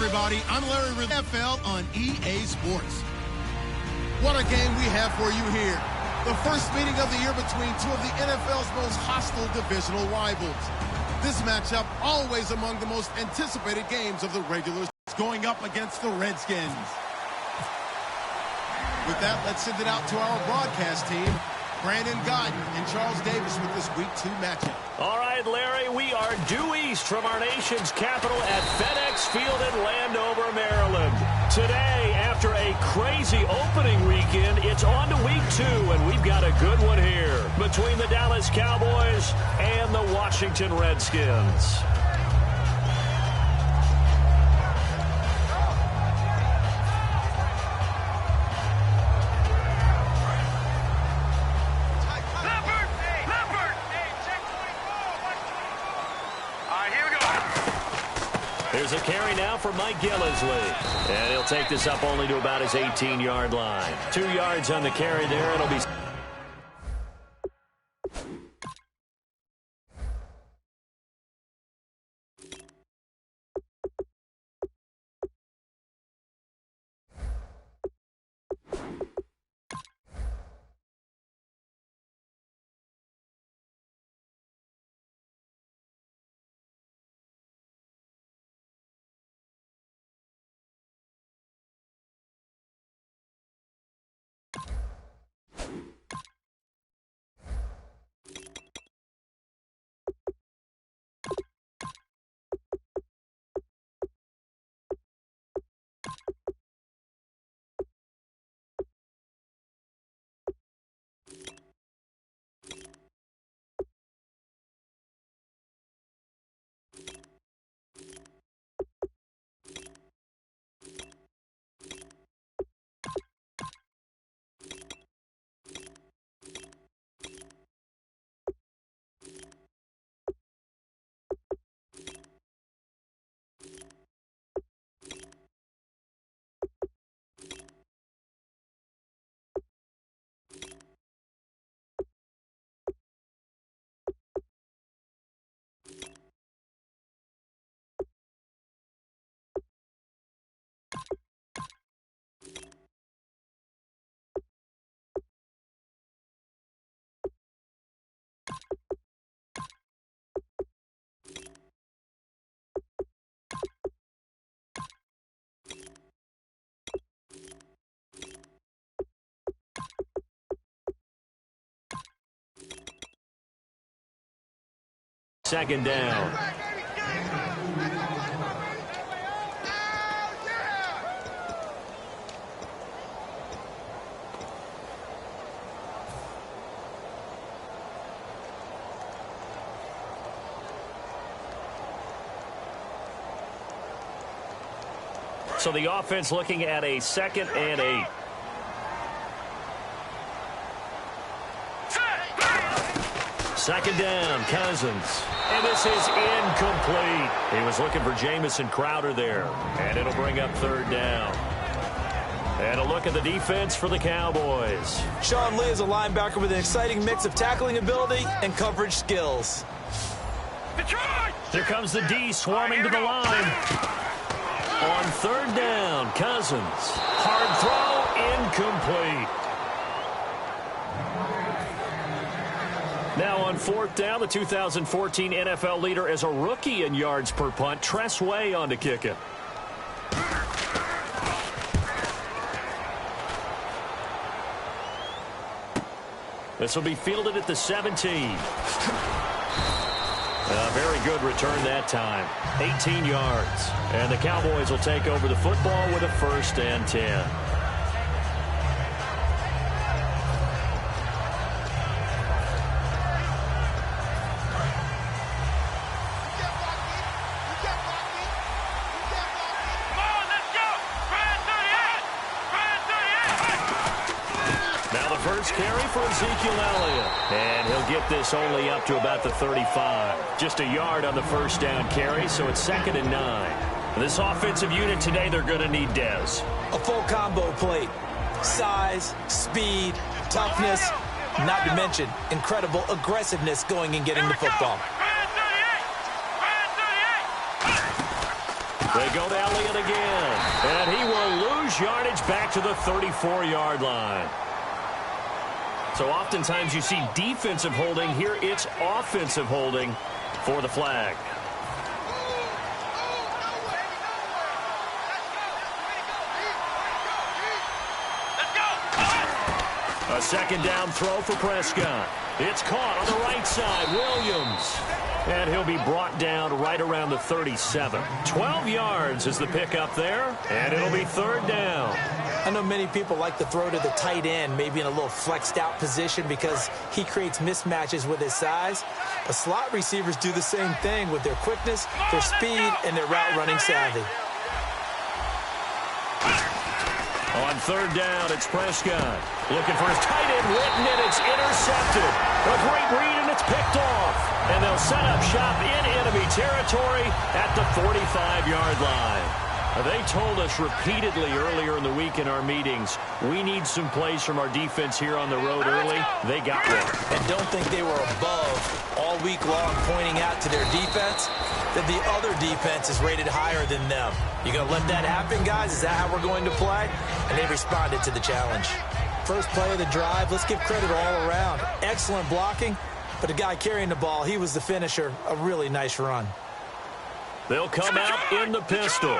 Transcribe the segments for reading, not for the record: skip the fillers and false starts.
everybody. I'm Larry with NFL on EA Sports. What a game we have for you here. The first meeting of the year between two of the NFL's most hostile divisional rivals. This matchup, always among the most anticipated games of the regular season, going up against the Redskins. With that, let's send it out to our broadcast team. Brandon Godden and Charles Davis with this Week 2 matchup. All right, Larry, we are due east from our nation's capital at FedEx Field in Landover, Maryland. Today, after a crazy opening weekend, it's on to Week 2, and we've got a good one here between the Dallas Cowboys and the Washington Redskins. There's a carry now for Mike Gillisley. And he'll take this up only to about his 18-yard line. 2 yards on the carry there. It'll be... Second down. So the offense looking at a 2nd and 8. Second down, Cousins. And this is incomplete. He was looking for Jamison Crowder there. And it'll bring up 3rd down. And a look at the defense for the Cowboys. Sean Lee is a linebacker with an exciting mix of tackling ability and coverage skills. Here comes the D swarming to the line. On 3rd down, Cousins. Hard throw, incomplete. Now on 4th down, the 2014 NFL leader as a rookie in yards per punt, Tress Way on to kick it. This will be fielded at the 17. A very good return that time. 18 yards. And the Cowboys will take over the football with a 1st and 10. Carry for Ezekiel Elliott. And he'll get this only up to about the 35. Just a yard on the 1st down carry, so it's 2nd and 9. This offensive unit today, they're going to need Dez. A full combo plate. Size, speed, toughness, not to mention incredible aggressiveness going and getting the football. They go to Elliott again, and he will lose yardage back to the 34-yard line. So oftentimes you see defensive holding. Here it's offensive holding for the flag. A second down throw for Prescott. It's caught on the right side. Williams. And he'll be brought down right around the 37. 12 yards is the pickup there, and it'll be third down. I know many people like to throw to the tight end, maybe in a little flexed out position because he creates mismatches with his size. But slot receivers do the same thing with their quickness, their speed, and their route running savvy. On third down, it's Prescott. Looking for his tight end, Witten, and it's intercepted. A great read, and it's picked off. And they'll set up shop in enemy territory at the 45-yard line. They told us repeatedly earlier in the week in our meetings, we need some plays from our defense here on the road early. They got one. And don't think they were above all week long pointing out to their defense that the other defense is rated higher than them. You going to let that happen, guys? Is that how we're going to play? And they responded to the challenge. First play of the drive, let's give credit all around. Excellent blocking, but the guy carrying the ball, he was the finisher. A really nice run. They'll come out in the pistol.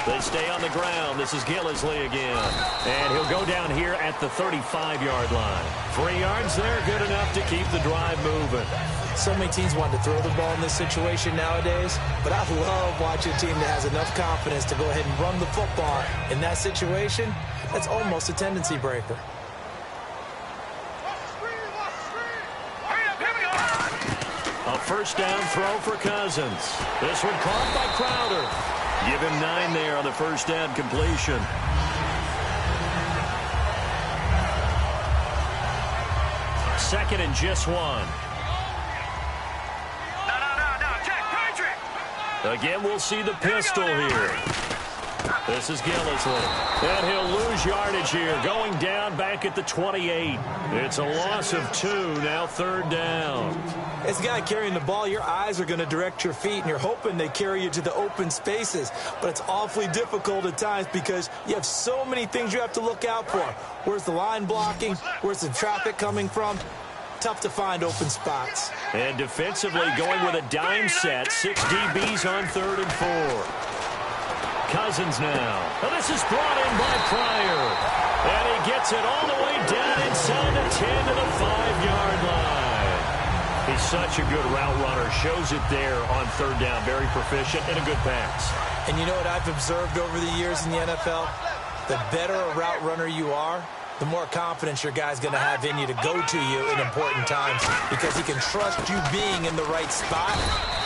They stay on the ground. This is Gillisley again. And he'll go down here at the 35-yard line. 3 yards there, good enough to keep the drive moving. So many teams want to throw the ball in this situation nowadays, but I love watching a team that has enough confidence to go ahead and run the football. In that situation, that's almost a tendency breaker. A first down throw for Cousins. This one caught by Crowder. Give him 9 there on the first down completion. Second and just 1. Again, we'll see the pistol here. This is Gillisley. And he'll lose yardage here, going down back at the 28. It's a loss of 2, now third down. As a guy carrying the ball, your eyes are going to direct your feet, and you're hoping they carry you to the open spaces. But it's awfully difficult at times because you have so many things you have to look out for. Where's the line blocking? Where's the traffic coming from? Tough to find open spots. And defensively going with a dime set. 6 DBs on 3rd and 4. Cousins now. Well, this is brought in by Pryor. And he gets it all the way down inside the 10 to the 5-yard line. He's such a good route runner. Shows it there on 3rd down. Very proficient and a good pass. And you know what I've observed over the years in the NFL? The better a route runner you are, the more confidence your guy's going to have in you to go to you in important times because he can trust you being in the right spot,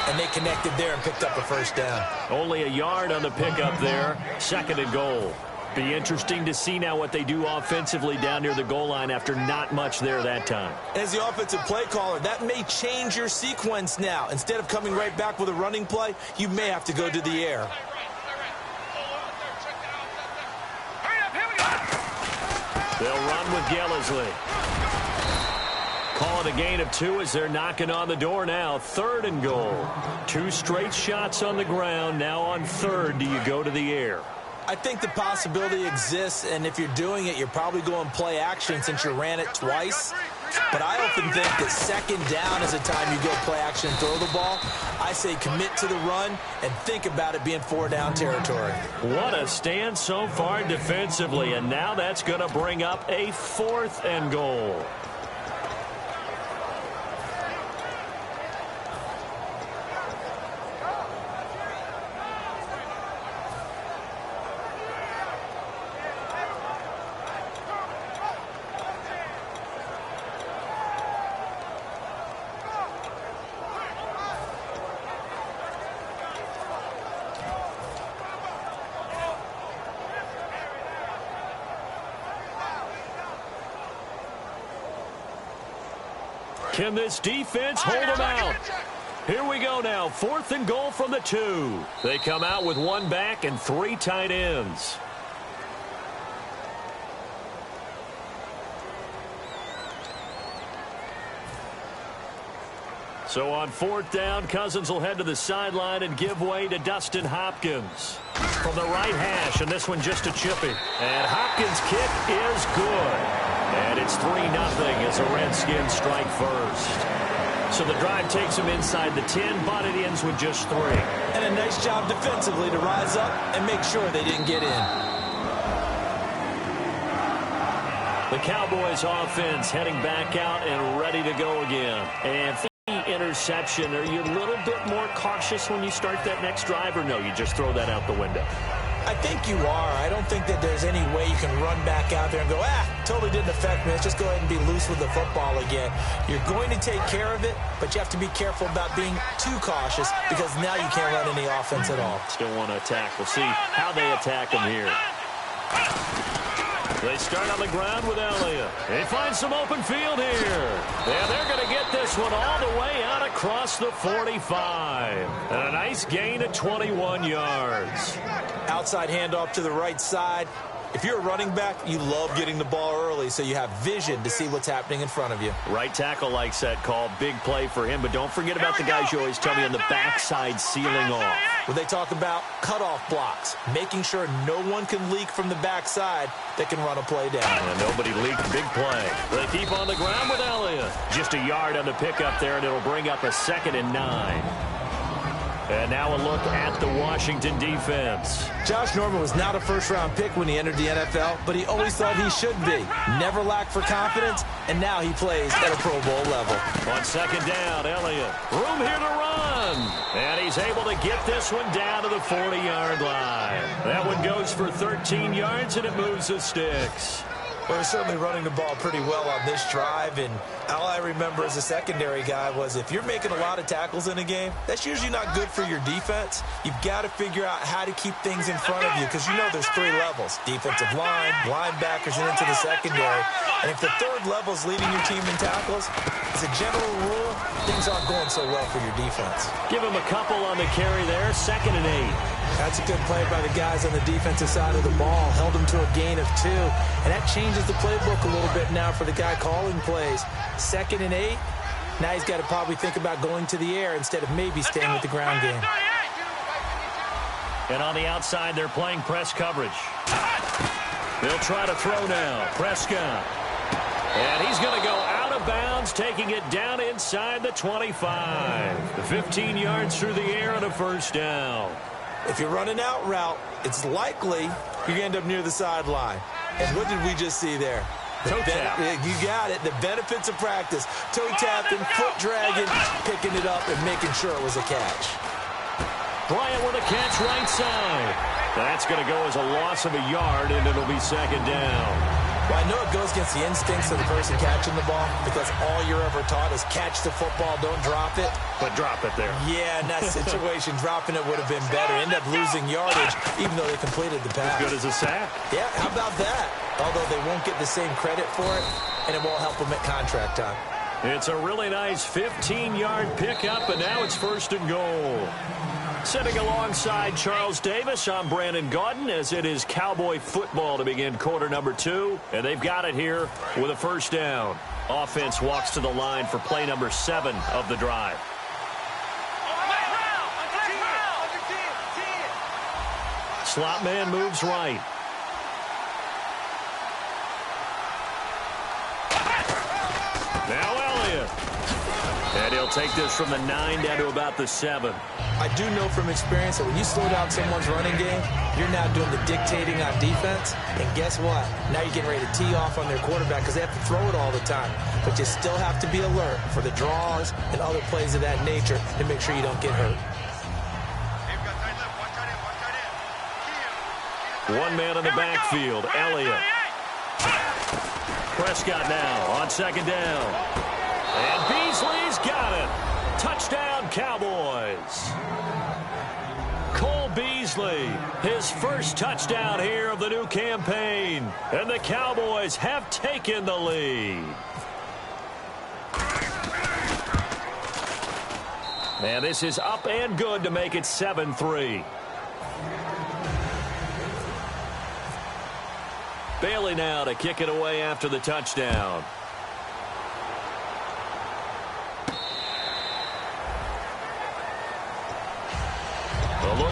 and they connected there and picked up a first down. Only a yard on the pickup there. 2nd and goal. Be interesting to see now what they do offensively down near the goal line after not much there that time. As the offensive play caller, that may change your sequence now. Instead of coming right back with a running play, you may have to go to the air. They'll run with Gillisley. Call it a gain of 2 as they're knocking on the door now. 3rd and goal. 2 straight shots on the ground. Now on 3rd, do you go to the air? I think the possibility exists, and if you're doing it, you're probably going play action since you ran it twice. But I often think that 2nd down is a time you go play action and throw the ball. I say commit to the run and think about it being 4-down territory. What a stand so far defensively, and now that's going to bring up a 4th and goal. Can this defense hold them out? Here we go now. 4th and goal from the 2. They come out with 1 back and 3 tight ends. So on 4th down, Cousins will head to the sideline and give way to Dustin Hopkins. From the right hash, and this one just a chippy. And Hopkins' kick is good. And it's 3-0 as the Redskins strike first. So the drive takes them inside the 10, but it ends with just 3. And a nice job defensively to rise up and make sure they didn't get in. The Cowboys offense heading back out and ready to go again. And interception, are you a little bit more cautious when you start that next drive, or no, you just throw that out the window? I think you are. I don't think that there's any way you can run back out there and go, totally didn't affect me. Let's just go ahead and be loose with the football again. You're going to take care of it, but you have to be careful about being too cautious because now you can't run any offense at all. Still want to attack. We'll see how they attack them here. They start on the ground with Elliott. They find some open field here. And they're going to get this one all the way out across the 45. And a nice gain of 21 yards. Outside handoff to the right side. If you're a running back, you love getting the ball early so you have vision to see what's happening in front of you. Right tackle likes that call. Big play for him. But don't forget about the guys you always tell me on the backside sealing off. When they talk about cutoff blocks, making sure no one can leak from the backside that can run a play down. And nobody leaked. Big play. They keep on the ground with Elliott. Just a yard on the pickup there, and it'll bring up a 2nd and 9. And now a look at the Washington defense. Josh Norman was not a first-round pick when he entered the NFL, but he always thought he should be. Never lacked for confidence, and now he plays at a Pro Bowl level. On 2nd down, Elliott. Room here to run. And he's able to get this one down to the 40-yard line. That one goes for 13 yards, and it moves the sticks. Well, they're certainly running the ball pretty well on this drive, and all I remember as a secondary guy was if you're making a lot of tackles in a game, that's usually not good for your defense. You've got to figure out how to keep things in front of you because you know there's 3 levels, defensive line, linebackers, and into the secondary. And if the 3rd level is leading your team in tackles, as a general rule, things aren't going so well for your defense. Give him a couple on the carry there, 2nd and 8. That's a good play by the guys on the defensive side of the ball. Held them to a gain of 2. And that changes the playbook a little bit now for the guy calling plays. 2nd and 8. Now he's got to probably think about going to the air instead of maybe staying with the ground game. And on the outside, they're playing press coverage. They'll try to throw now. Prescott. And he's going to go out of bounds, taking it down inside the 25. The 15 yards through the air and a 1st down. If you're running out route, it's likely you're going to end up near the sideline. And what did we just see there? Toe tap. You got it. The benefits of practice. Toe tapping, foot dragging, picking it up, and making sure it was a catch. Bryant with a catch right side. That's going to go as a loss of a yard, and it'll be 2nd down. Well, I know it goes against the instincts of the person catching the ball because all you're ever taught is catch the football, don't drop it. But drop it there. Yeah, in that situation, dropping it would have been better. End up losing yardage, even though they completed the pass. As good as a sack. Yeah, how about that? Although they won't get the same credit for it, and it won't help them at contract time. It's a really nice 15-yard pickup, and now it's 1st and goal. Sitting alongside Charles Davis, I'm Brandon Gaudin as it is Cowboy football to begin quarter number 2. And they've got it here with a 1st down. Offense walks to the line for play number 7 of the drive. Slot man moves right. Now Elliott. And he'll take this from the 9 down to about the 7. I do know from experience that when you slow down someone's running game, you're now doing the dictating on defense. And guess what? Now you're getting ready to tee off on their quarterback because they have to throw it all the time. But you still have to be alert for the draws and other plays of that nature to make sure you don't get hurt. One man in the backfield, Elliott. Prescott now on 2nd down. And Beasley's got it. Touchdown, Cowboys. Cole Beasley, his first touchdown here of the new campaign. And the Cowboys have taken the lead. And this is up and good to make it 7-3. Bailey now to kick it away after the touchdown.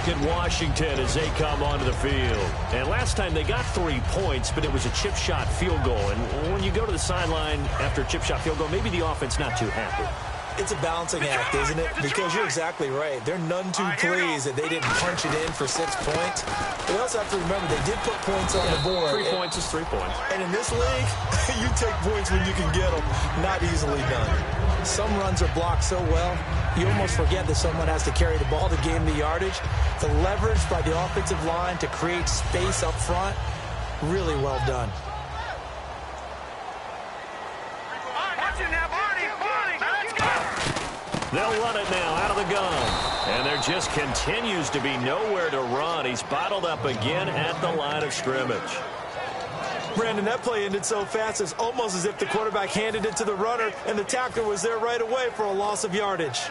at Washington as they come onto the field. And last time they got 3 points, but it was a chip shot field goal. And when you go to the sideline after a chip shot field goal, maybe the offense not too happy. It's a balancing act, isn't it? Because you're exactly right. They're none too pleased that they didn't punch it in for 6 points. But we also have to remember they did put points on the board. 3 points is 3 points. And in this league, you take points when you can get them. Not easily done. Some runs are blocked so well, you almost forget that someone has to carry the ball to gain the yardage. The leverage by the offensive line to create space up front, really well done. They'll run it now out of the gun. And there just continues to be nowhere to run. He's bottled up again at the line of scrimmage. Brandon, that play ended so fast, it's almost as if the quarterback handed it to the runner and the tackler was there right away for a loss of yardage.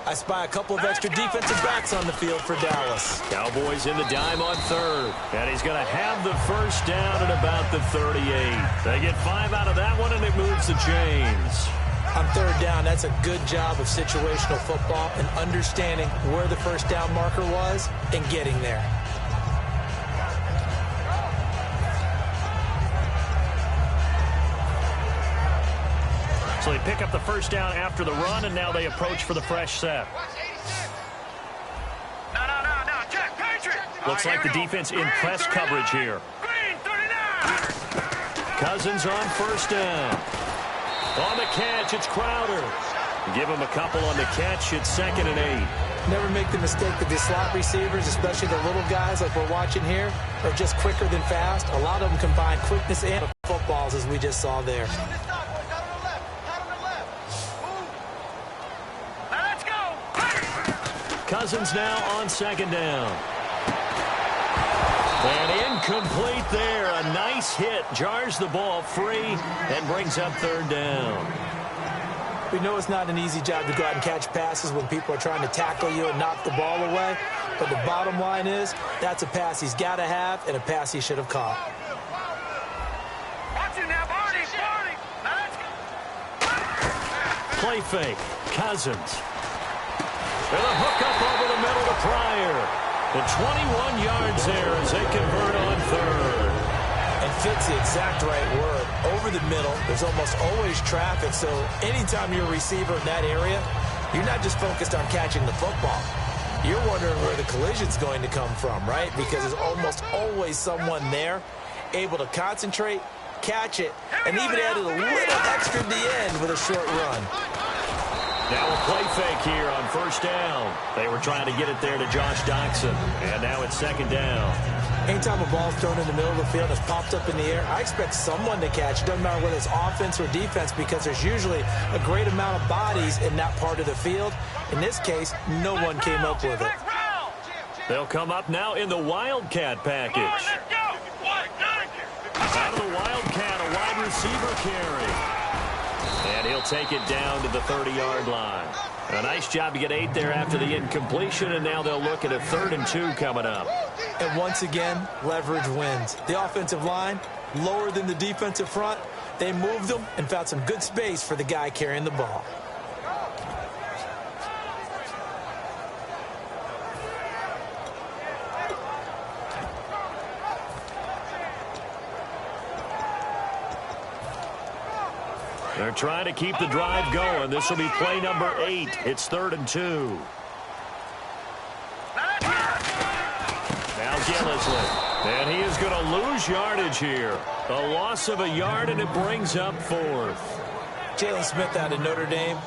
I spy a couple of extra defensive backs on the field for Dallas. Cowboys in the dime on third. And he's going to have the first down at about the 38. They get 5 out of that one, and it moves the chains. On third down, that's a good job of situational football and understanding where the first down marker was and getting there. So they pick up the first down after the run, and now they approach for the fresh set. Looks like the defense in press coverage here. Cousins on first down. On the catch, it's Crowder. Give him a couple on the catch. It's 2nd and 8. Never make the mistake that the slot receivers, especially the little guys like we're watching here, are just quicker than fast. A lot of them combine quickness and footballs, as we just saw there. Cousins now on 2nd down. And incomplete there. A nice hit. Jars the ball free and brings up 3rd down. We know it's not an easy job to go out and catch passes when people are trying to tackle you and knock the ball away. But the bottom line is, that's a pass he's got to have and a pass he should have caught. Play fake. Cousins. And a hook up over the middle to Pryor. And 21 yards there as they convert on third. And fits the exact right word. Over the middle, there's almost always traffic, so anytime you're a receiver in that area, you're not just focused on catching the football. You're wondering where the collision's going to come from, right? Because there's almost always someone there able to concentrate, catch it, and even added a little extra at the end with a short run. Now a play fake here on first down. They were trying to get it there to Josh Doxson. And now it's 2nd down. Anytime a ball's thrown in the middle of the field, it's popped up in the air, I expect someone to catch. It doesn't matter whether it's offense or defense, because there's usually a great amount of bodies in that part of the field. In this case, no one came up with it. They'll come up now in the Wildcat package. Out of the Wildcat, a wide receiver carry. And he'll take it down to the 30-yard line. A nice job to get 8 there after the incompletion, and now they'll look at a 3rd and 2 coming up. And once again, leverage wins. The offensive line, lower than the defensive front. They moved them and found some good space for the guy carrying the ball. They're trying to keep the drive going. This will be play number 8. It's 3rd and 2. Now Gillisley. And he is going to lose yardage here. A loss of a yard, and it brings up 4th. Jalen Smith out of Notre Dame.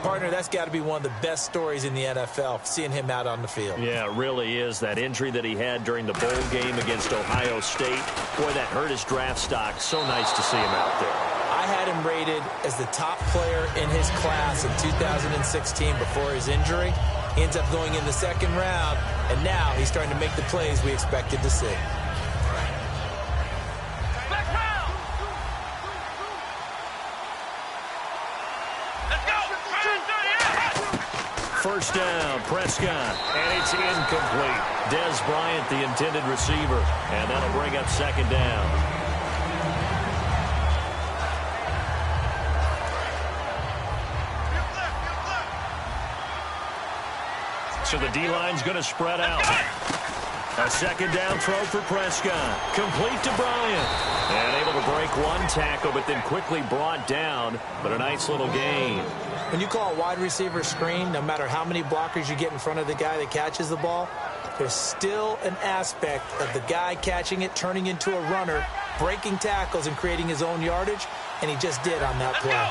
Partner, that's got to be one of the best stories in the NFL, seeing him out on the field. Yeah, it really is. That injury that he had during the bowl game against Ohio State, boy, that hurt his draft stock. So nice to see him out there. I had him rated as the top player in his class in 2016 before his injury. He ends up going in the 2nd round, and now he's starting to make the plays we expected to see. first down. Prescott, and it's incomplete. Des Bryant, the intended receiver, and that'll bring up second down. So the D-line's going to spread out. A second down throw for Prescott. Complete to Bryant. And able to break one tackle, but then quickly brought down. But a nice little gain. When you call a wide receiver screen, no matter how many blockers you get in front of the guy that catches the ball, there's still an aspect of the guy catching it, turning into a runner, breaking tackles and creating his own yardage, and he just did on that play.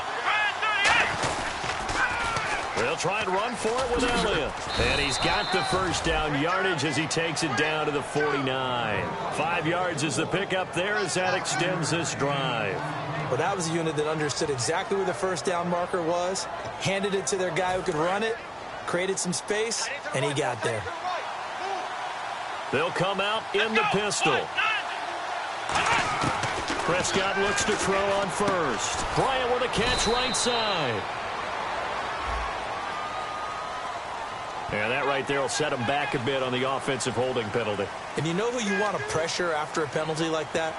They'll try and run for it with Elliott. And he's got the first down yardage as he takes it down to the 49. 5 yards is the pickup there as that extends this drive. Well, that was a unit that understood exactly where the first down marker was, handed it to their guy who could run it, created some space, and he got there. They'll come out in the pistol. Prescott looks to throw on first. Bryant with a catch right side. And that right there will set him back a bit on the offensive holding penalty. And you know who you want to pressure after a penalty like that?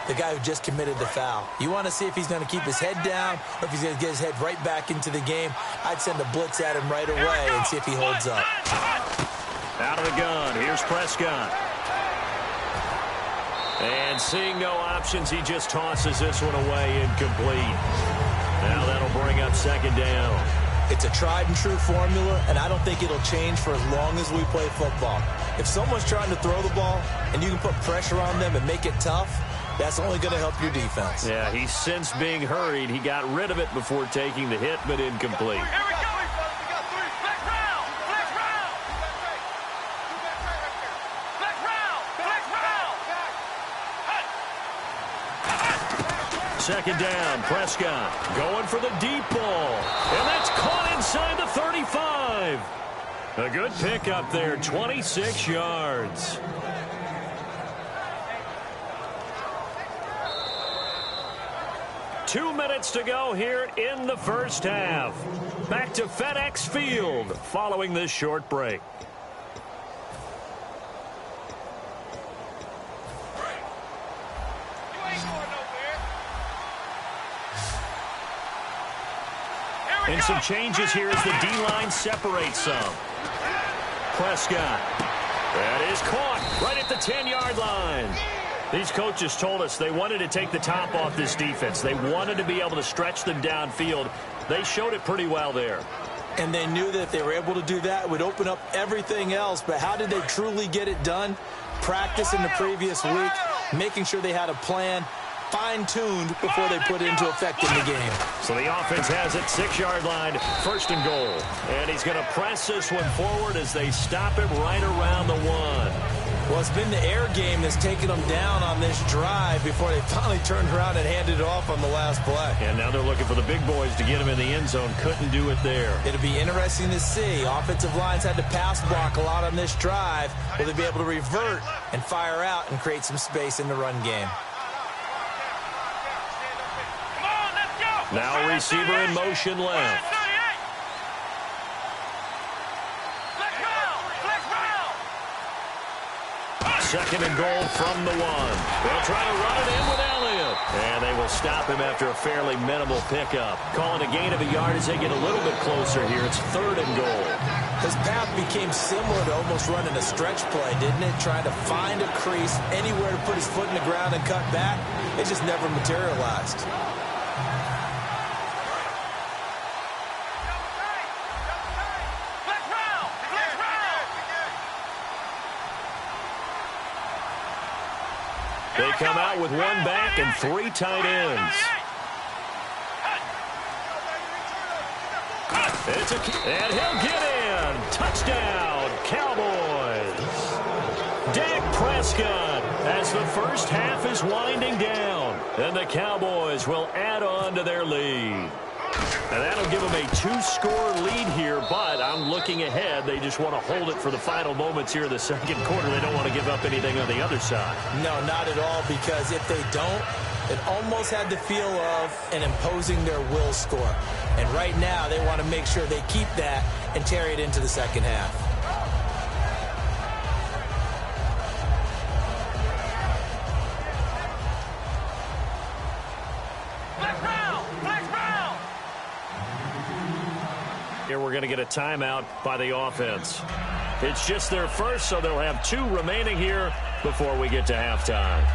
The guy who just committed the foul. You want to see if he's going to keep his head down or if he's going to get his head right back into the game. I'd send a blitz at him right away and see if he holds up. Out of the gun. Here's Prescott. And seeing no options, he just tosses this one away incomplete. Now that'll bring up second down. It's a tried-and-true formula, and I don't think it'll change for as long as we play football. If someone's trying to throw the ball and you can put pressure on them and make it tough, that's only going to help your defense. Yeah, he's since being hurried. He got rid of it before taking the hit, but incomplete. Second down, Prescott going for the deep ball. And that's caught inside the 35. A good pickup there, 26 yards. Two minutes to go here in the first half. Back to FedEx Field following this short break. And some changes here as the D-line separates some. Prescott. That is caught right at the 10-yard line. These coaches told us they wanted to take the top off this defense. They wanted to be able to stretch them downfield. They showed it pretty well there. And they knew that if they were able to do that, it would open up everything else. But how did they truly get it done? Practice in the previous week, making sure they had a plan, fine-tuned before they put it into effect in the game. So the offense has it, 6-yard line, first and goal. And he's going to press this one forward as they stop him right around the 1. Well, it's been the air game that's taken them down on this drive before they finally turned around and handed it off on the last play. And now they're looking for the big boys to get him in the end zone. Couldn't do it there. It'll be interesting to see. Offensive lines had to pass block a lot on this drive. Will they be able to revert and fire out and create some space in the run game? Now a receiver in motion left. Second and goal from the 1. They'll try to run it in with Elliott. And they will stop him after a fairly minimal pickup. Calling a gain of a yard as they get a little bit closer here. It's third and goal. His path became similar to almost running a stretch play, didn't it? Trying to find a crease, anywhere to put his foot in the ground and cut back. It just never materialized. They come out with one back and 3 tight ends. And he'll get in. Touchdown, Cowboys. Dak Prescott as the first half is winding down. And the Cowboys will add on to their lead. And that'll give them a 2-score lead here, but I'm looking ahead. They just want to hold it for the final moments here in the second quarter. They don't want to give up anything on the other side. No, not at all, because if they don't, it almost had the feel of an imposing their will score. And right now, they want to make sure they keep that and carry it into the second half. Here we're going to get a timeout by the offense. It's just their first, so they'll have 2 remaining here before we get to halftime.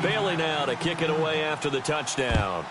Bailey now to kick it away after the touchdown.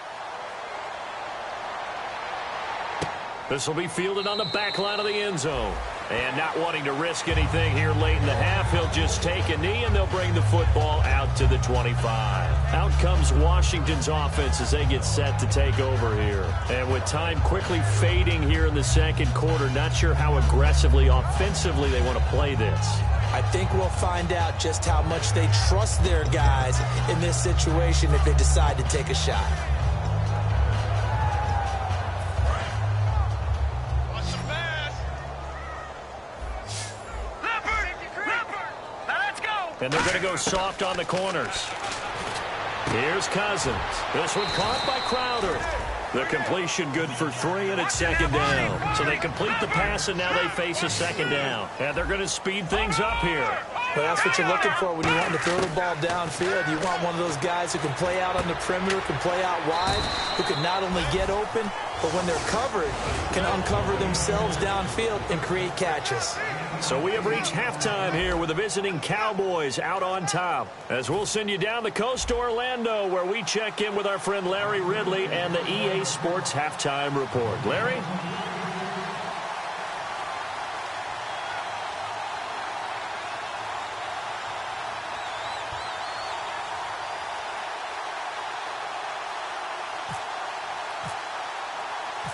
This will be fielded on the back line of the end zone. And not wanting to risk anything here late in the half, he'll just take a knee and they'll bring the football out to the 25. Out comes Washington's offense as they get set to take over here. And with time quickly fading here in the second quarter, not sure how aggressively, offensively they want to play this. I think we'll find out just how much they trust their guys in this situation if they decide to take a shot. And they're going to go soft on the corners. Here's Cousins. This one caught by Crowder. The completion good for 3, and it's second down. So they complete the pass, and now they face a second down. And they're going to speed things up here. Well, that's what you're looking for when you want to throw the ball downfield. You want one of those guys who can play out on the perimeter, can play out wide, who can not only get open, but when they're covered, can uncover themselves downfield and create catches. So we have reached halftime here with the visiting Cowboys out on top. As we'll send you down the coast to Orlando, where we check in with our friend Larry Ridley and the EA Sports Halftime Report. Larry?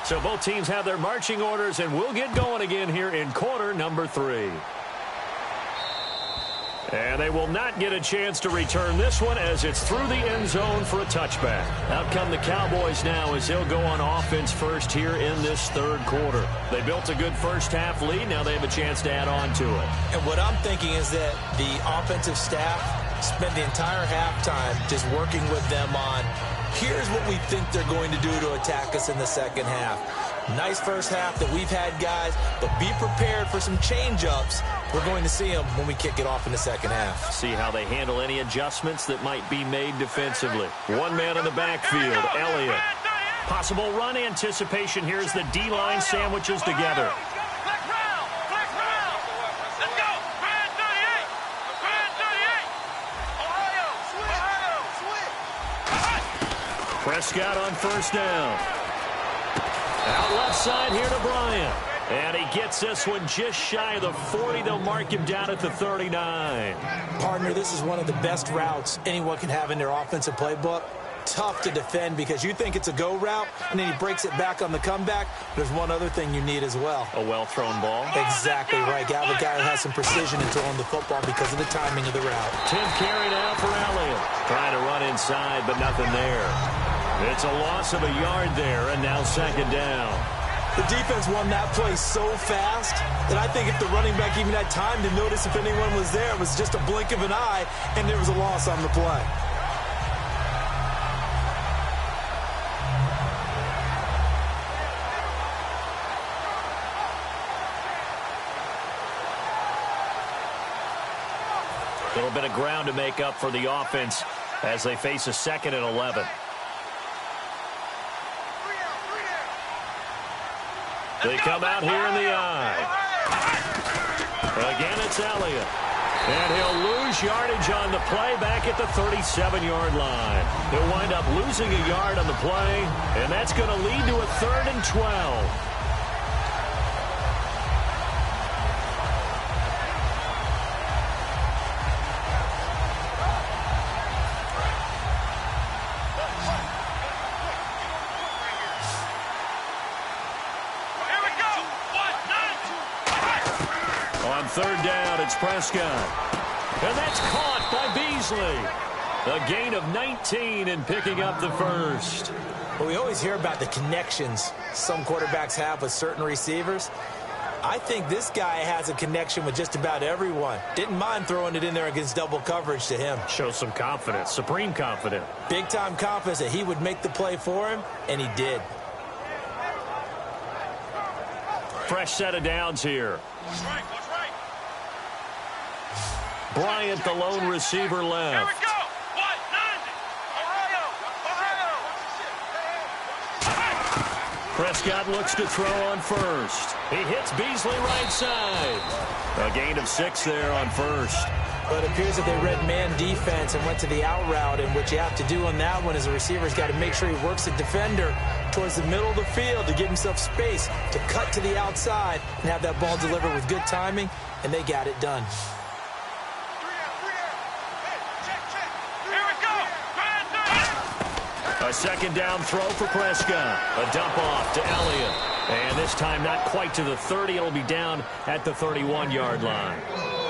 So both teams have their marching orders, and we'll get going again here in quarter number 3. And they will not get a chance to return this one as it's through the end zone for a touchback. Out come the Cowboys now as they'll go on offense first here in this third quarter. They built a good first half lead. Now they have a chance to add on to it. And what I'm thinking is that the offensive staff spent the entire halftime just working with them on, here's what we think they're going to do to attack us in the second half. Nice first half that we've had, guys, but be prepared for some change-ups. We're going to see them when we kick it off in the second half. See how they handle any adjustments that might be made defensively. One man in the backfield, Elliott. Possible run anticipation here as the D-line sandwiches together. Prescott on first down. Out left side here to Bryant. And he gets this one just shy of the 40. They'll mark him down at the 39. Partner, this is one of the best routes anyone can have in their offensive playbook. Tough to defend because you think it's a go route, and then he breaks it back on the comeback. There's one other thing you need as well. A well-thrown ball. Exactly right. You have a guy who has some precision in throwing the football because of the timing of the route. 10th carry now for Elliott. Trying to run inside, but nothing there. It's a loss of a yard there, and now second down. The defense won that play so fast that I think if the running back even had time to notice if anyone was there, it was just a blink of an eye, and there was a loss on the play. A little bit of ground to make up for the offense as they face a 2nd and 11. They come out here in the eye. Again, it's Elliott. And he'll lose yardage on the play back at the 37-yard line. He'll wind up losing a yard on the play, and that's going to lead to a 3rd and 12. Third down, it's Prescott. And that's caught by Beasley. A gain of 19 and picking up the first. Well, we always hear about the connections some quarterbacks have with certain receivers. I think this guy has a connection with just about everyone. Didn't mind throwing it in there against double coverage to him. Shows some confidence, supreme confidence. Big-time confidence that he would make the play for him, and he did. Fresh set of downs here. Bryant, the lone receiver, left. Here we go. What? 90. Ohio. Prescott looks to throw on first. He hits Beasley right side. A gain of 6 there on first. But it appears that they read man defense and went to the out route, and what you have to do on that one is the receiver's got to make sure he works the defender towards the middle of the field to give himself space to cut to the outside and have that ball delivered with good timing, and they got it done. A second down throw for Prescott. A dump off to Elliott. And this time not quite to the 30. It'll be down at the 31-yard line.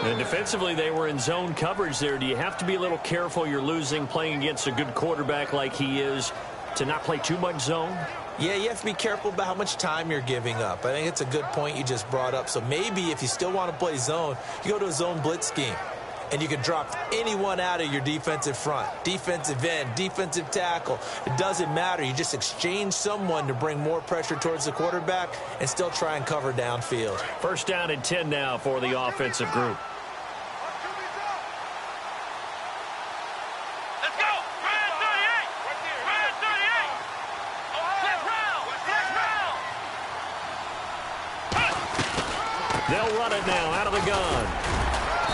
And defensively, they were in zone coverage there. Do you have to be a little careful? You're losing playing against a good quarterback like he is to not play too much zone? Yeah, you have to be careful about how much time you're giving up. I think it's a good point you just brought up. So maybe if you still want to play zone, you go to a zone blitz scheme. And you can drop anyone out of your defensive front, defensive end, defensive tackle. It doesn't matter. You just exchange someone to bring more pressure towards the quarterback and still try and cover downfield. First down and 10 now for the offensive group. Let's go. Ryan 38. Ryan 38. Fifth round. They'll run it now out of the gun.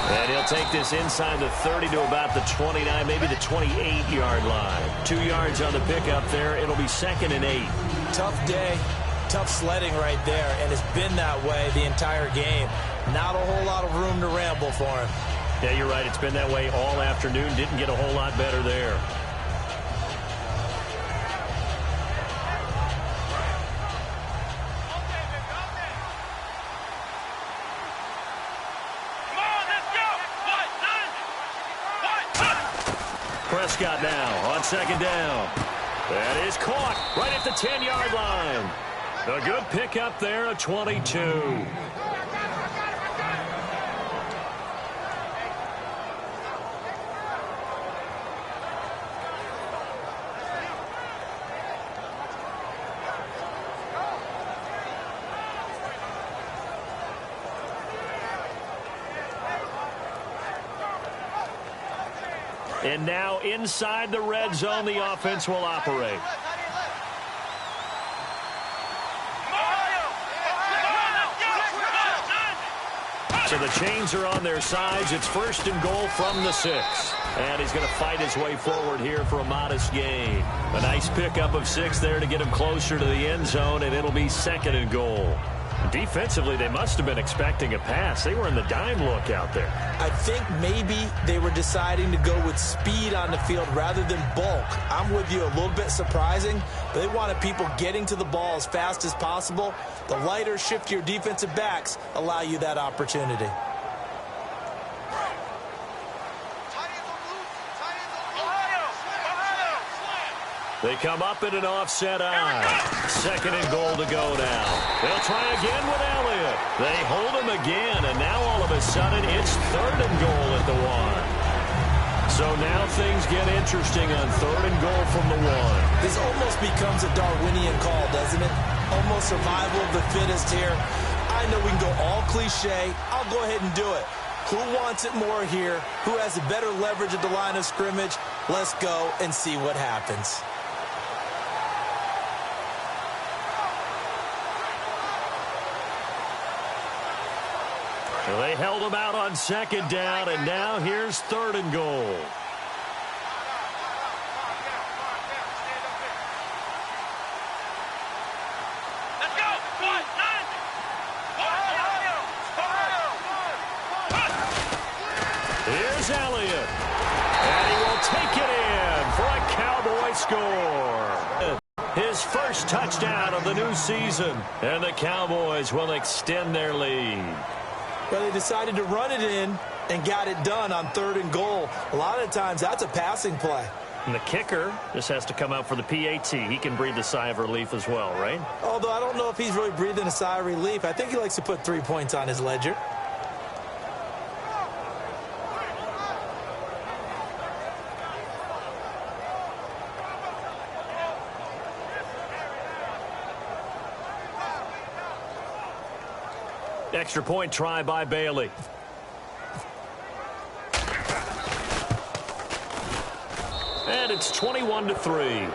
And he'll take this inside the 30 to about the 29, maybe the 28-yard line. 2 yards on the pickup there. It'll be 2nd and 8. Tough day, tough sledding right there, and it's been that way the entire game. Not a whole lot of room to ramble for him. Yeah, you're right. It's been that way all afternoon. Didn't get a whole lot better there. Prescott now on second down. That is caught right at the 10-yard line. A good pickup there, a 22. And now inside the red zone, the offense will operate. So the chains are on their sides. It's 1st and goal from the 6. And he's going to fight his way forward here for a modest gain. A nice pickup of 6 there to get him closer to the end zone, and it'll be 2nd and goal. Defensively, they must have been expecting a pass. They were in the dime look out there. I think maybe they were deciding to go with speed on the field rather than bulk. I'm with you, a little bit surprising, but they wanted people getting to the ball as fast as possible. The lighter, shiftier defensive backs allow you that opportunity. They come up in an offset eye. 2nd and goal to go now. They'll try again with Elliott. They hold him again, and now all of a sudden it's 3rd and goal at the 1. So now things get interesting on 3rd and goal from the 1. This almost becomes a Darwinian call, doesn't it? Almost survival of the fittest here. I know we can go all cliche. I'll go ahead and do it. Who wants it more here? Who has a better leverage at the line of scrimmage? Let's go and see what happens. They held him out on 2nd down, and now here's 3rd and goal. Let's go. What? 90. Here's Elliott. And he will take it in for a Cowboy score. His first touchdown of the new season. And the Cowboys will extend their lead. Well, they decided to run it in and got it done on 3rd and goal. A lot of times, that's a passing play. And the kicker just has to come out for the PAT. He can breathe a sigh of relief as well, right? Although I don't know if he's really breathing a sigh of relief. I think he likes to put 3 points on his ledger. Extra point try by Bailey. And it's 21-3.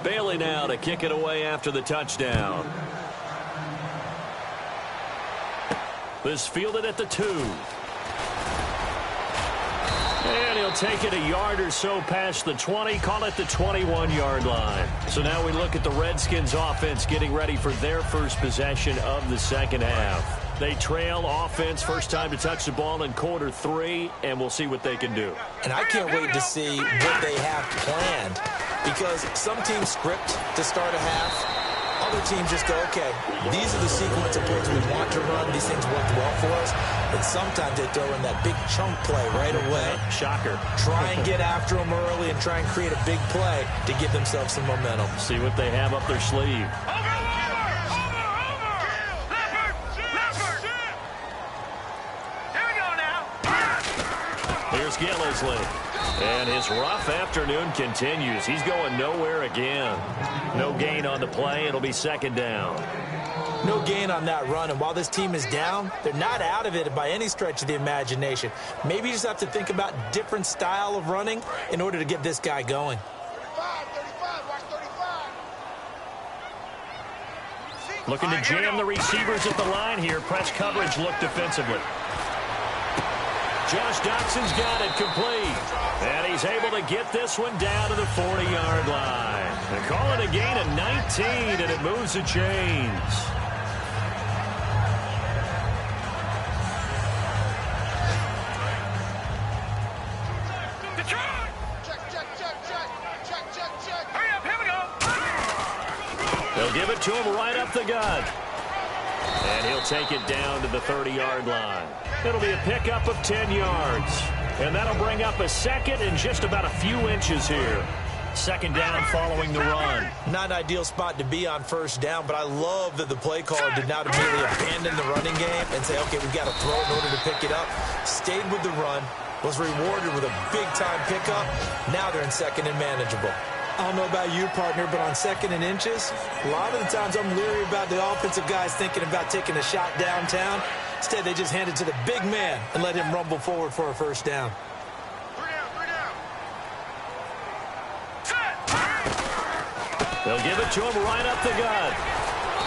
Bailey now to kick it away after the touchdown. This fielded at the 2. And he'll take it a yard or so past the 20, call it the 21-yard line. So now we look at the Redskins offense getting ready for their first possession of the second half. They trail offense, first time to touch the ball in quarter 3, and we'll see what they can do. And I can't wait to see what they have planned, because some teams script to start a half. Other teams just go, okay, these are the sequence of plays we want to run. These things worked well for us. But sometimes they throw in that big chunk play right away. Shocker. Try and get after them early and try and create a big play to give themselves some momentum. See what they have up their sleeve. Here's Gillisley. And his rough afternoon continues. He's going nowhere again. No gain on the play. It'll be second down. No gain on that run. And while this team is down, they're not out of it by any stretch of the imagination. Maybe you just have to think about different style of running in order to get this guy going. 35, watch 35. Looking to jam the receivers at the line here. Press coverage look defensively. Josh Doxson's got it complete. And he's able to get this one down to the 40-yard line. They call it a gain of 19, and it moves the chains. Hurry up, here we go. They'll give it to him right up the gut. And he'll take it down to the 30-yard line. It'll be a pickup of 10 yards. And that'll bring up a second and just about a few inches here. Second down following the run. Not an ideal spot to be on first down, but I love that the play caller did not immediately abandon the running game and say, okay, we've got to throw in order to pick it up. Stayed with the run, was rewarded with a big-time pickup. Now they're in second and manageable. I don't know about you, partner, but on second and inches, a lot of the times I'm leery about the offensive guys thinking about taking a shot downtown. Instead, they just hand it to the big man and let him rumble forward for a first down. They'll give it to him right up the gut.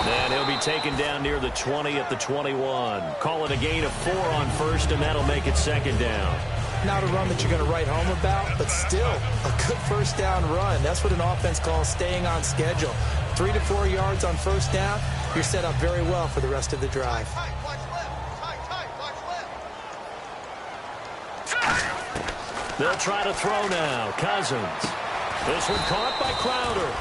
And he'll be taken down near the 20 at the 21. Call it a gain of 4 on first, and that'll make it second down. Not a run that you're going to write home about, but still a good first down run. That's what an offense calls staying on schedule. 3 to 4 yards on first down, you're set up very well for the rest of the drive. They'll try to throw now. Cousins. This one caught by Crowder.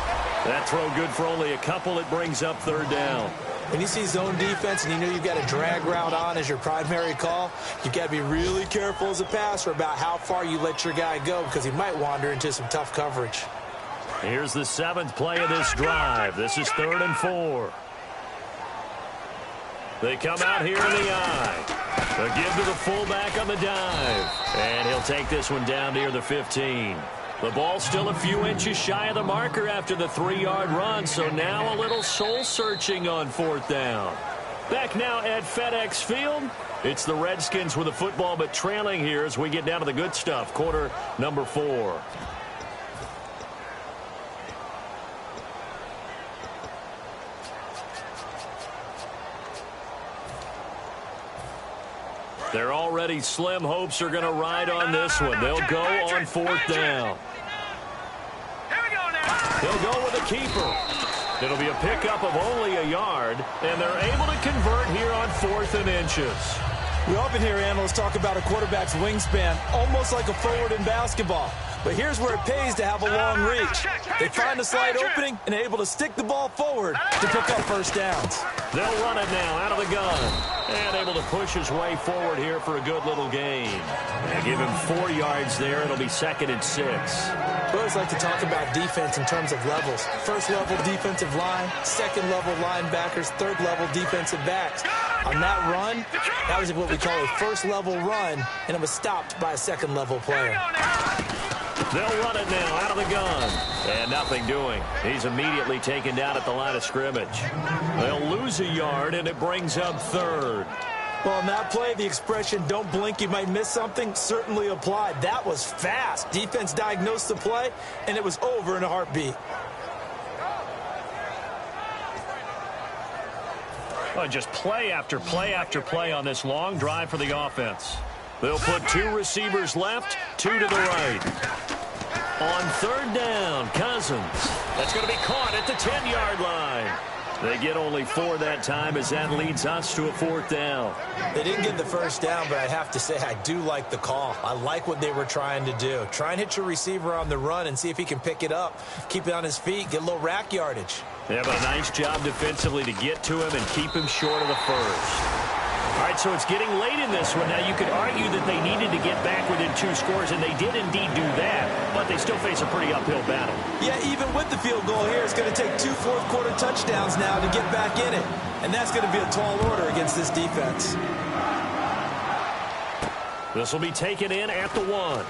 That throw good for only a couple. It brings up third down. When you see zone defense and you know you've got a drag route on as your primary call, you've got to be really careful as a passer about how far you let your guy go, because he might wander into some tough coverage. Here's the 7th play of this drive. This is 3rd and 4. They come out here in the eye. They'll give to the fullback on the dive. And he'll take this one down near the 15. The ball's still a few inches shy of the marker after the 3-yard run, so now a little soul-searching on 4th down. Back now at FedEx Field. It's the Redskins with the football, but trailing here as we get down to the good stuff. Quarter number 4. Their already slim hopes are going to ride on this one. They'll go on 4th down. They'll go with a keeper. It'll be a pickup of only a yard, and they're able to convert here on 4th and inches. We often hear analysts talk about a quarterback's wingspan, almost like a forward in basketball. But here's where it pays to have a long reach. They find a slight opening and are able to stick the ball forward to pick up first downs. They'll run it now out of the gun. And able to push his way forward here for a good little gain. And give him 4 yards there. It'll be 2nd and 6. We always like to talk about defense in terms of levels. First level defensive line, second level linebackers, third level defensive backs. On that run, that was what we call a first level run, and it was stopped by a second level player. They'll run it now out of the gun. And nothing doing. He's immediately taken down at the line of scrimmage. They'll lose a yard, and it brings up 3rd. Well, on that play, the expression, don't blink, you might miss something, certainly applied. That was fast. Defense diagnosed the play, and it was over in a heartbeat. Well, just play after play after play on this long drive for the offense. They'll put 2 receivers left, 2 to the right. On 3rd down, Cousins. That's going to be caught at the 10-yard line. They get only 4 that time as that leads us to a 4th down. They didn't get the first down, but I have to say I do like the call. I like what they were trying to do. Try and hit your receiver on the run and see if he can pick it up. Keep it on his feet, get a little rack yardage. Yeah, but a nice job defensively to get to him and keep him short of the first. All right, so it's getting late in this one. Now, you could argue that they needed to get back within 2 scores, and they did indeed do that, but they still face a pretty uphill battle. Yeah, even with the field goal here, it's going to take 2 fourth-quarter touchdowns now to get back in it, and that's going to be a tall order against this defense. This will be taken in at the 1.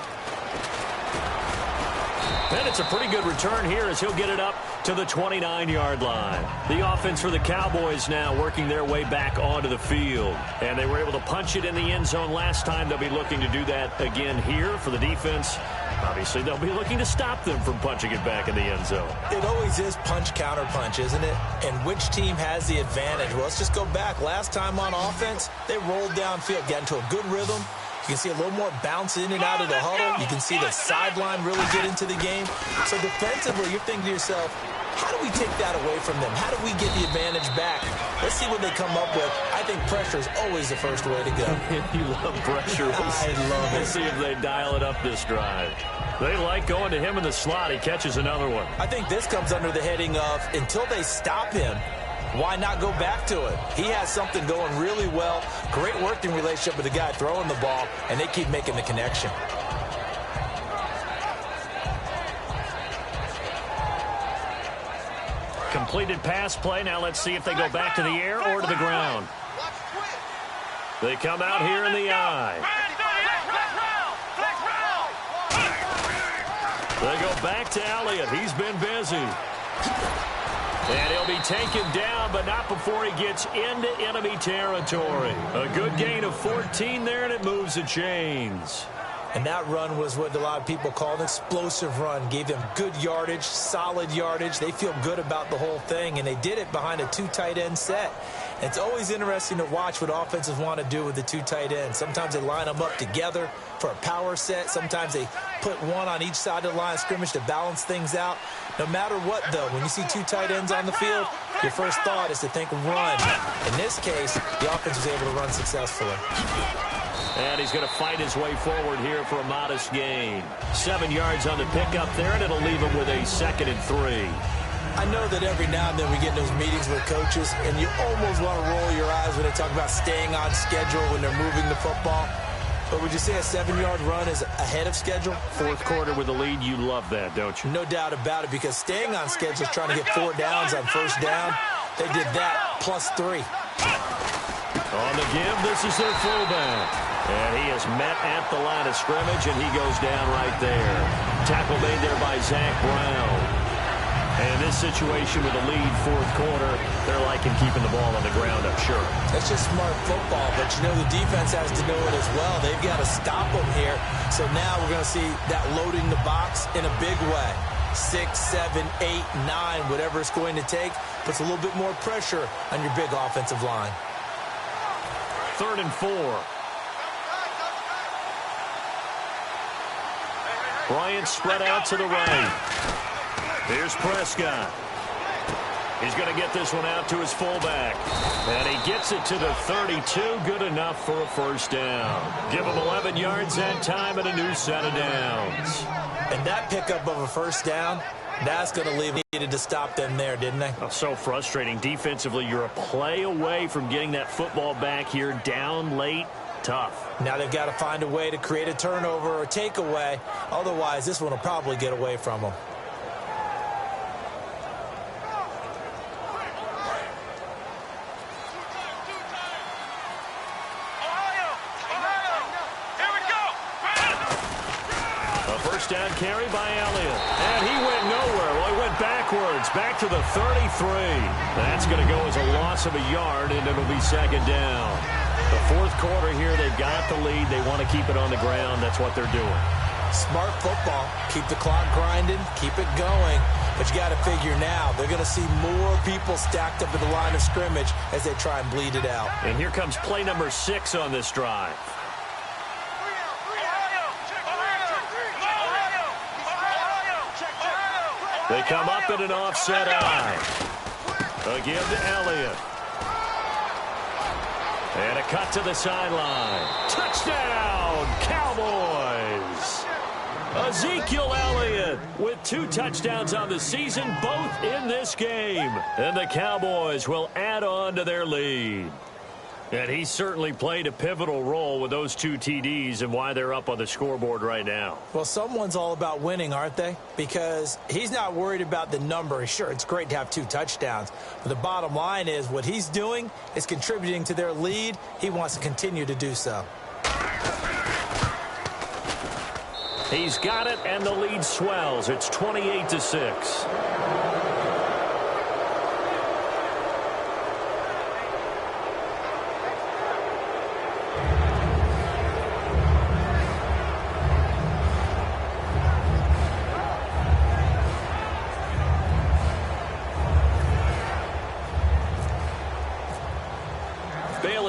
And it's a pretty good return here as he'll get it up to the 29-yard line. The offense for the Cowboys now working their way back onto the field. And they were able to punch it in the end zone last time. They'll be looking to do that again here for the defense. Obviously, they'll be looking to stop them from punching it back in the end zone. It always is punch-counter-punch, isn't it? And which team has the advantage? Well, let's just go back. Last time on offense, they rolled downfield, got into a good rhythm. You can see a little more bounce in and out of the huddle. You can see the sideline really get into the game. So defensively, you're thinking to yourself, how do we take that away from them? How do we get the advantage back? Let's see what they come up with. I think pressure is always the first way to go. You love pressure. I love it. Let's see if they dial it up this drive. They like going to him in the slot. He catches another one. I think this comes under the heading of, until they stop him, why not go back to it? He has something going really well. Great working relationship with the guy throwing the ball, and they keep making the connection. Completed pass play. Now let's see if they go back to the air or to the ground. They come out here in the eye. They go back to Elliott. He's been busy. And he'll be taken down, but not before he gets into enemy territory. A good gain of 14 there, and it moves the chains. And that run was what a lot of people call an explosive run. Gave them good yardage, solid yardage. They feel good about the whole thing, and they did it behind a 2 tight end set. And it's always interesting to watch what offenses want to do with the 2 tight ends. Sometimes they line them up together for a power set. Sometimes they put one on each side of the line of scrimmage to balance things out. No matter what, though, when you see 2 tight ends on the field, your first thought is to think run. In this case, the offense was able to run successfully. And he's going to fight his way forward here for a modest gain. 7 yards on the pickup there, and it'll leave him with a 2nd and 3. I know that every now and then we get in those meetings with coaches, and you almost want to roll your eyes when they talk about staying on schedule when they're moving the football. But would you say a 7-yard run is ahead of schedule? 4th quarter with a lead, you love that, don't you? No doubt about it, because staying on schedule is trying to get 4 downs on first down. They did that plus 3. On the give, this is their fullback. And he is met at the line of scrimmage, and he goes down right there. Tackle made there by Zach Brown. And in this situation with a lead 4th quarter, they're liking keeping the ball on the ground, I'm sure. That's just smart football, but you know the defense has to know it as well. They've got to stop them here. So now we're going to see that loading the box in a big way. 6, 7, 8, 9, whatever it's going to take, puts a little bit more pressure on your big offensive line. 3rd and 4. Bryant spread out to the right. Here's Prescott. He's going to get this one out to his fullback. And he gets it to the 32. Good enough for a first down. Give him 11 yards that time and a new set of downs. And that pickup of a first down, that's going to leave it needed to stop them there, didn't they? Oh, so frustrating. Defensively, you're a play away from getting that football back here. Down late. Tough. Now they've got to find a way to create a turnover or takeaway. Otherwise, this one will probably get away from them. Down carry by Elliott. And he went nowhere. Well, he went backwards. Back to the 33. That's going to go as a loss of a yard, and it'll be second down. The fourth quarter here, they've got the lead. They want to keep it on the ground. That's what they're doing. Smart football. Keep the clock grinding. Keep it going. But you got to figure now, they're going to see more people stacked up at the line of scrimmage as they try and bleed it out. And here comes play number 6 on this drive. They come up in an offset eye. Again to Elliott. And a cut to the sideline. Touchdown, Cowboys! Ezekiel Elliott with 2 touchdowns on the season, both in this game. And the Cowboys will add on to their lead. And he certainly played a pivotal role with those 2 TDs and why they're up on the scoreboard right now. Well, someone's all about winning, aren't they? Because he's not worried about the number. Sure, it's great to have 2 touchdowns. But the bottom line is what he's doing is contributing to their lead. He wants to continue to do so. He's got it, and the lead swells. It's 28-6.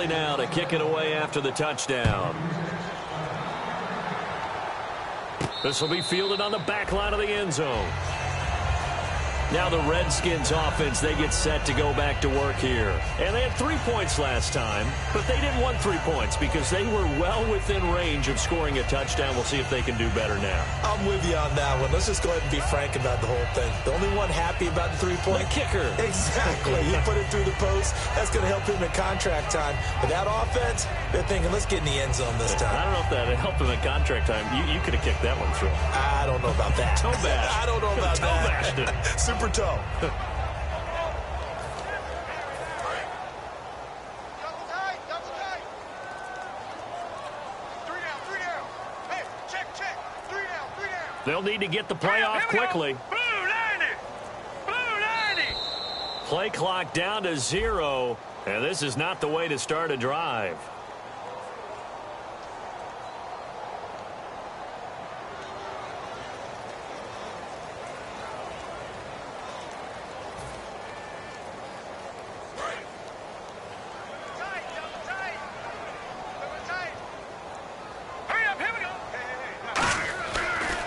Now to kick it away after the touchdown. This will be fielded on the back line of the end zone. Now the Redskins offense, they get set to go back to work here. And they had 3 points last time, but they didn't want 3 points because they were well within range of scoring a touchdown. We'll see if they can do better now. I'm with you on that one. Let's just go ahead and be frank about the whole thing. The only one happy about the 3-point kicker. Exactly. You put it through the post. That's going to help him at contract time. But that offense, they're thinking, let's get in the end zone this time. I don't know if that helped him at contract time. You could have kicked that one through. I don't know about that. Toe bash. I don't know about toe that. Bashed it. Super toe. They'll need to get the play off quickly. Blue 90. Blue 90. Play clock down to 0, and this is not the way to start a drive.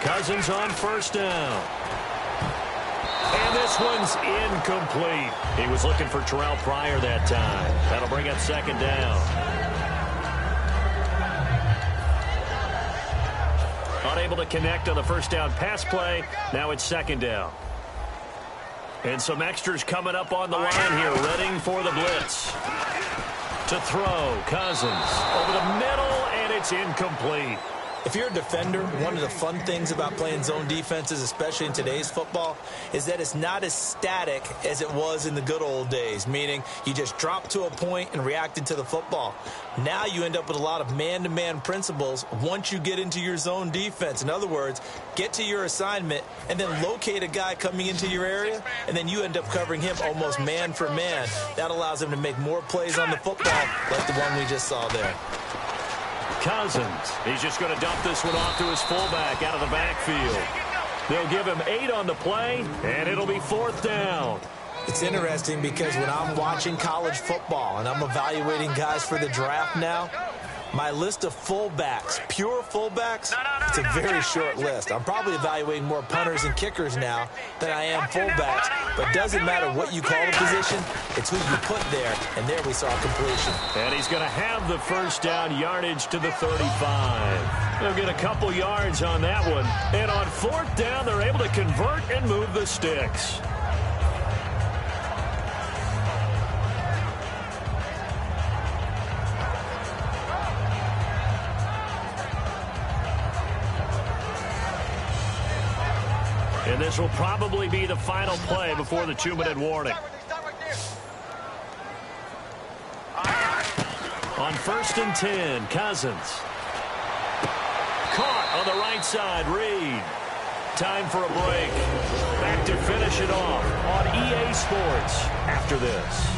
Cousins on first down. And this one's incomplete. He was looking for Terrell Pryor that time. That'll bring up second down. Unable to connect on the first down pass play. Now it's second down. And some extras coming up on the line here, readying for the blitz. To throw, Cousins over the middle, and it's incomplete. If you're a defender, one of the fun things about playing zone defenses, especially in today's football, is that it's not as static as it was in the good old days, meaning you just dropped to a point and reacted to the football. Now you end up with a lot of man-to-man principles once you get into your zone defense. In other words, get to your assignment and then locate a guy coming into your area, and then you end up covering him almost man for man. That allows him to make more plays on the football like the one we just saw there. Cousins, he's just going to dump this one off to his fullback out of the backfield. They'll give him 8 on the play, and it'll be fourth down. It's interesting because when I'm watching college football and I'm evaluating guys for the draft now, My list of fullbacks, pure fullbacks, it's a very short list. I'm probably evaluating more punters and kickers now than I am fullbacks. But doesn't matter what you call the position, it's who you put there. And there we saw a completion. And he's going to have the first down, yardage to the 35. They'll get a couple yards on that one. And on fourth down, they're able to convert and move the sticks. And this will probably be the final play before the 2-minute warning. On 1st and 10, Cousins. Caught on the right side, Reed. Time for a break. Back to finish it off on EA Sports after this.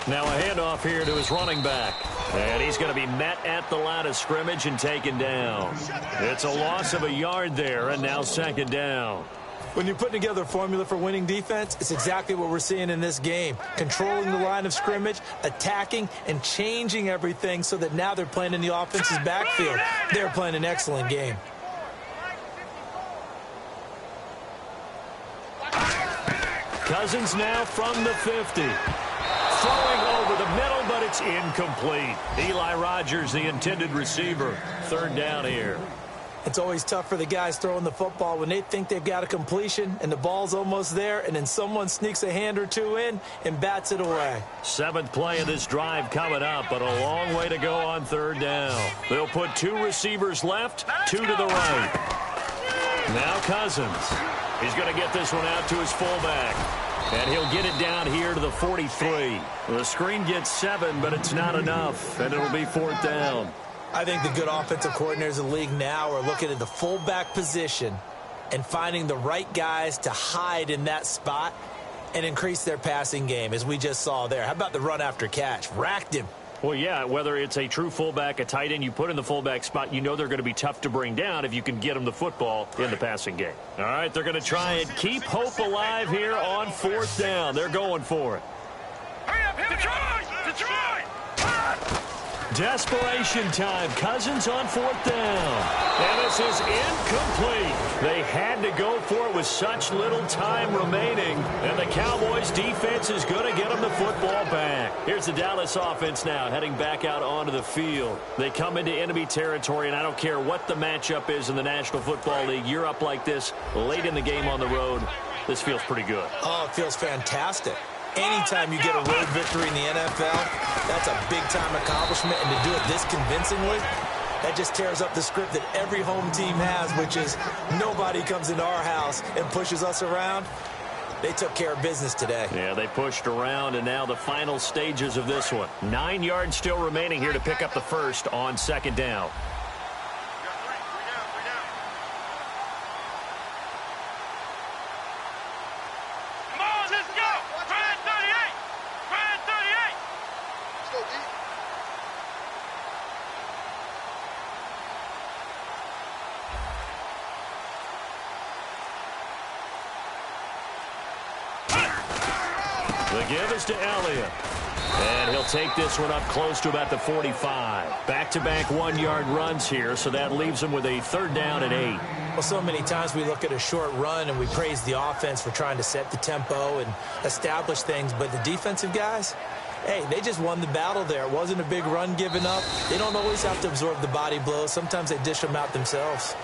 Now a handoff here to his running back. And he's going to be met at the line of scrimmage and taken down. It's a loss of a yard there, and now 2nd down. When you're putting together a formula for winning defense, it's exactly what we're seeing in this game. Controlling the line of scrimmage, attacking, and changing everything so that now they're playing in the offense's backfield. They're playing an excellent game. Cousins now from the 50. Throwing over the middle, but it's incomplete. Eli Rogers, the intended receiver. 3rd down here. It's always tough for the guys throwing the football when they think they've got a completion and the ball's almost there, and then someone sneaks a hand or two in and bats it away. 7th play of this drive coming up, but a long way to go on 3rd down. They'll put 2 receivers left, 2 to the right. Now Cousins. He's going to get this one out to his fullback. And he'll get it down here to the 43. The screen gets 7, but it's not enough, and it'll be 4th down. I think the good offensive coordinators in the league now are looking at the fullback position and finding the right guys to hide in that spot and increase their passing game, as we just saw there. How about the run after catch? Racked him. Well, yeah, whether it's a true fullback, a tight end, you put in the fullback spot, you know they're going to be tough to bring down if you can get them the football in the passing game. All right, they're going to try and keep hope alive here on 4th down. They're going for it. Hurry up, Detroit! Detroit! Desperation time. Cousins on 4th down. And this is incomplete. They had to go for it with such little time remaining. And the Cowboys defense is going to get them the football back. Here's the Dallas offense now heading back out onto the field. They come into enemy territory, and I don't care what the matchup is in the National Football League. You're up like this late in the game on the road. This feels pretty good. Oh, it feels fantastic. Anytime you get a road victory in the NFL, that's a big-time accomplishment, and to do it this convincingly, that just tears up the script that every home team has, which is nobody comes into our house and pushes us around. They took care of business today. Yeah, they pushed around, and now the final stages of this one. 9 yards still remaining here to pick up the first on 2nd down. The give is to Elliott. And he'll take this one up close to about the 45. Back-to-back 1-yard runs here, so that leaves him with a 3rd down and 8. Well, so many times we look at a short run and we praise the offense for trying to set the tempo and establish things, but the defensive guys, hey, they just won the battle there. It wasn't a big run given up. They don't always have to absorb the body blows. Sometimes they dish them out themselves.